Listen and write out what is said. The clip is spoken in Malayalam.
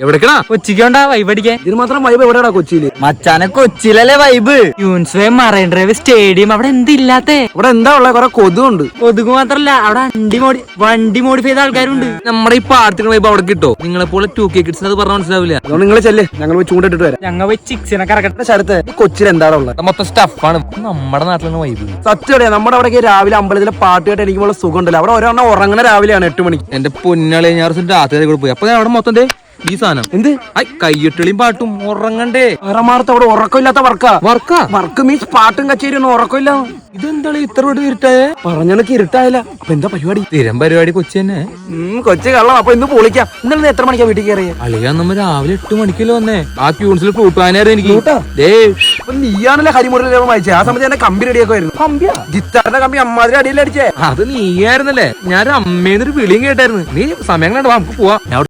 എവിടേക്കണാ? കൊച്ചിക്കോണ്ടാ വൈബ് അടിക്കാൻ. ഇതിന് മാത്രം വൈബ് എവിടെയാടാ കൊച്ചിയില്? മച്ചാനെ കൊച്ചിയിലല്ലേ വൈബ്. യൂൻസ്വേ മറൈൻ ഡ്രൈവ് സ്റ്റേഡിയം അവിടെ എന്തില്ലാത്തേ? ഇവിടെ എന്താ ഉള്ള കൊറേ കൊതുണ്ട്. കൊതുക് മാത്രല്ല അവിടെ വണ്ടി മോഡിഫൈ ചെയ്ത ആൾക്കാരുണ്ട്. നമ്മുടെ ഈ പാടത്തിന് വൈബ് അവിടെ കിട്ടോ? നിങ്ങളെ പോലെ 2K കിഡ്സിന് അത് പറഞ്ഞാൽ മനസ്സിലാവില്ല. അതുകൊണ്ട് നിങ്ങൾ ചെല്ലേ, ഞങ്ങൾ പോയി ചൂണ്ടിട്ട് വരാം. ഞങ്ങൾ പോയി ചിക്സിനെ കറക്കട്ടെ. ശരത്ത്, ഈ കൊച്ചിയിൽ എന്താണ് ഉള്ളത്? മൊത്തം സ്റ്റഫാണ്. നമ്മുടെ നാട്ടിലാണ് വൈബ്. സത്യം, നമ്മുടെ അവിടെ രാവിലെ അമ്പലത്തിലെ പാട്ട് കേട്ട് എനിക്ക് സുഖം ഉണ്ടല്ലോ. അവിടെ ഒരെണ്ണം ഉറങ്ങണ രാവിലെയാണ് 8 മണിക്ക്. എന്റെ പൊന്നാളെ, ഞാൻ രാത്രി കൂടെ പോയി. അപ്പൊ അവിടെ മൊത്തം ഈ സാധനം എന്ത് കയ്യൊട്ടിളിയും പാട്ടും ഉറങ്ങണ്ടേ? അറമാർത്ത് അവിടെ ഉറക്കമില്ലാത്ത വർക്ക് മീൻസ് പാട്ടും കച്ചേരിയൊന്നും ഉറക്കമില്ല. ഇതെന്താണ് ഇത്ര ഇരുട്ടായേ? പറഞ്ഞണക്ക് ഇരുട്ടായില്ല. അപ്പൊ എന്താ പരിപാടി? സ്ഥിരം പരിപാടി കൊച്ചി തന്നെ. കൊച്ചി കള്ളം. അപ്പൊ ഇന്ന് പൊളിക്കാം. ഇന്നലെ എത്ര മണിക്കാ വീട്ടിൽ കയറിയ? അളിയാ നമ്മ രാവിലെ 8 മണിക്കല്ലോ വന്നേ. ആ ക്യൂൺസിൽ ഫ്രൂട്ടാനായിരുന്നു എനിക്ക്. നീയാണല്ലേ ഹരിമുരളിൽ വായിച്ചേ? ആ സമയത്ത് എന്റെ കമ്പി റെഡിയൊക്കെ ആയിരുന്നു. ഗിത്താറിന്റെ കമ്പി അമ്മാതിരി അടിയിൽ അടിച്ചേ. അത് നീയായിരുന്നല്ലേ? ഞാൻ അമ്മേന്നൊരു വിളിയും കേട്ടായിരുന്നു. നീ സമയം കണ്ടോ? നമുക്ക് പോവാം.